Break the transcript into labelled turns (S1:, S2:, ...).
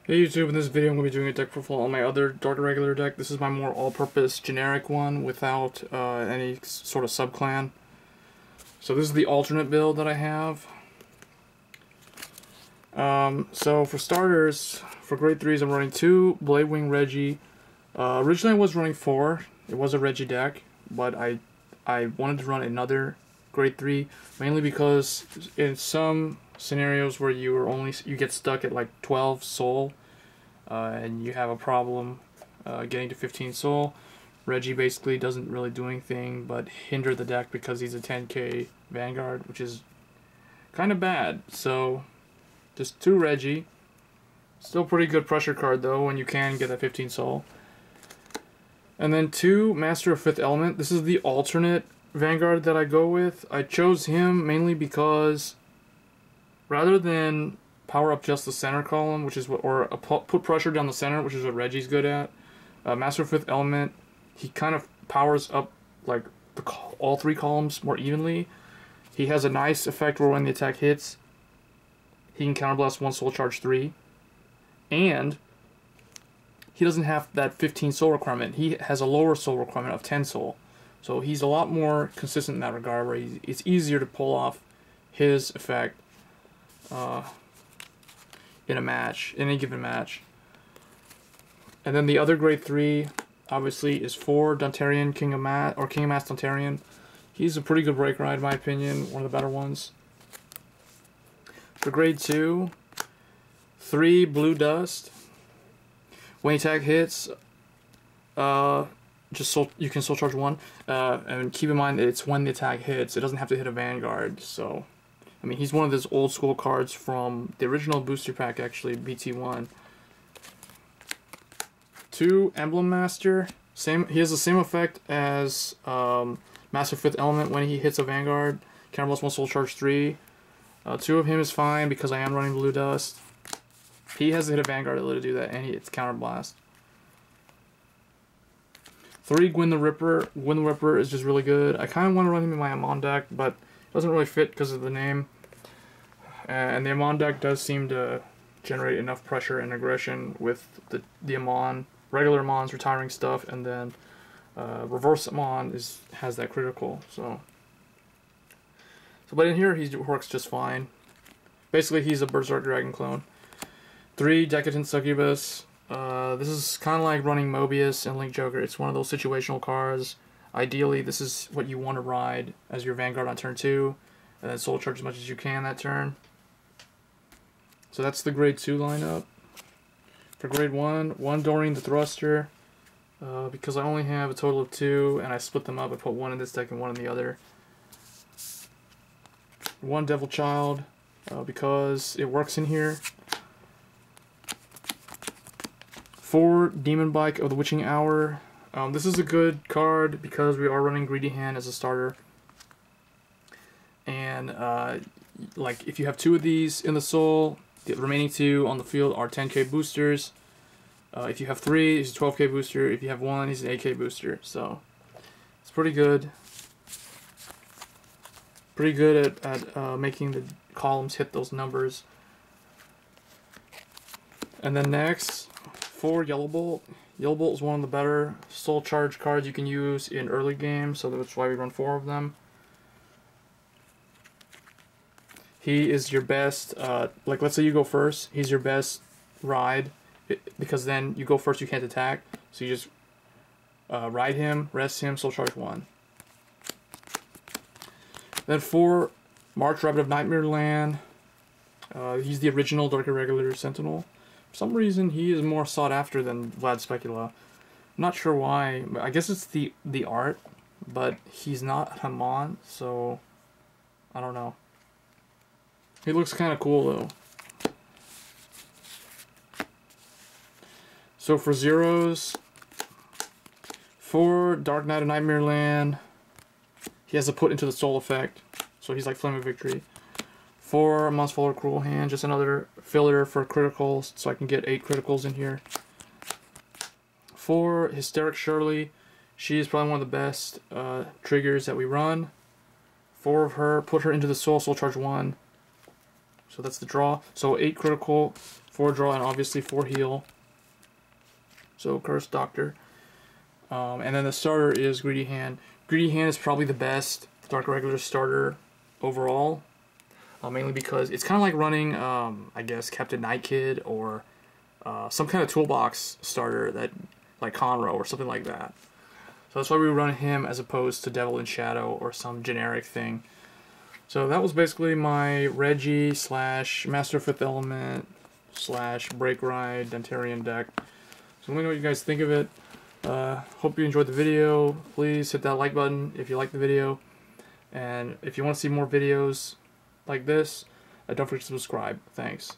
S1: Hey YouTube, in this video I'm going to be doing a deck profile on my other Dark Regular deck. This is my more all-purpose generic one without any sort of sub-clan. So this is the alternate build that I have. So for starters, for grade 3s I'm running 2 Bladewing Reijy. Originally I was running 4. It was a Reijy deck, but I wanted to run another grade 3, mainly because in some scenarios where you get stuck at like 12 soul and you have a problem getting to 15 soul, Reijy basically doesn't really do anything but hinder the deck because he's a 10k Vanguard, which is kind of bad. So just 2 Reijy, still pretty good pressure card though when you can get that 15 soul. And then 2 Master of 5th Element. This is the alternate Vanguard that I go with. I chose him mainly because rather than power up just the center column, which is what, or put pressure down the center, which is what Reijy's good at, Master of 5th Element, he kind of powers up like all 3 columns more evenly. He has a nice effect where when the attack hits, he can counterblast 1 soul charge 3, and he doesn't have that 15 soul requirement. He has a lower soul requirement of 10 soul. So he's a lot more consistent in that regard, where it's easier to pull off his effect in a match, in any given match. And then the other grade 3, obviously, is 4 Dantarian, King of Mass Dantarian. He's a pretty good break ride, in my opinion, one of the better ones. For grade 2, 3 Blue Dust. When attack hits, you can soul charge 1, and keep in mind that it's when the attack hits. It doesn't have to hit a Vanguard. So, I mean, he's one of those old school cards from the original booster pack, actually, BT1. 2 Emblem Master. He has the same effect as Master 5th Element when he hits a Vanguard. Counterblast 1 soul charge 3. 2 of him is fine because I am running Blue Dust. He has to hit a Vanguard to do that, and it's counterblast. 3 Gwynn the Ripper. Gwynn the Ripper is just really good. I kind of want to run him in my Amon deck, but it doesn't really fit because of the name. And the Amon deck does seem to generate enough pressure and aggression with the Amon, regular Amon's retiring stuff, and then reverse Amon has that critical. But in here he works just fine. Basically, he's a Berserk Dragon clone. 3 Decadent Succubus. This is kind of like running Mobius and Link Joker. It's one of those situational cards. Ideally, this is what you want to ride as your Vanguard on turn 2, and then soul charge as much as you can that turn. So that's the grade 2 lineup. For grade 1, 1 Doreen the Thruster. Because I only have a total of 2, and I split them up. I put 1 in this deck and 1 in the other. 1 Devil Child, because it works in here. 4 Demon Bike of the Witching Hour. This is a good card because we are running Greedy Hand as a starter. And like if you have 2 of these in the soul, the remaining 2 on the field are 10k boosters. If you have 3, he's a 12k booster. If you have 1, he's an 8k booster. So it's pretty good. Pretty good at making the columns hit those numbers. And then next, 4 Yellow Bolt. Yellow Bolt is one of the better soul charge cards you can use in early game, so that's why we run 4 of them. He is your best, like let's say you go first, he's your best ride, because then you go first, you can't attack, so you just ride him, rest him, soul charge 1. Then 4 March Rabbit of Nightmareland. He's the original Dark Irregular Sentinel. For some reason, he is more sought after than Vlad Specula. I'm not sure why. I guess it's the art, but he's not Hamon, so I don't know. He looks kind of cool though. So for zeros, 4 Dark Knight of Nightmareland. He has to put into the soul effect, so he's like Flame of Victory. 4 Monster Follower Cruel Hand, just another filler for criticals, so I can get 8 criticals in here. 4 Hysteric Shirley. She is probably one of the best triggers that we run. 4 of her, put her into the soul charge 1. So that's the draw. So 8 critical, 4 draw, and obviously 4 heal. So Cursed Doctor. And then the starter is Greedy Hand. Greedy Hand is probably the best Dark Regular starter overall. Mainly because it's kind of like running, I guess, Captain Night Kid or some kind of toolbox starter that, like Conroe or something like that. So that's why we run him as opposed to Devil in Shadow or some generic thing. So that was basically my Reijy / Master Fifth Element / Break Ride Dantarian deck. So let me know what you guys think of it. Hope you enjoyed the video. Please hit that like button if you like the video. And if you want to see more videos like this, don't forget to subscribe. Thanks.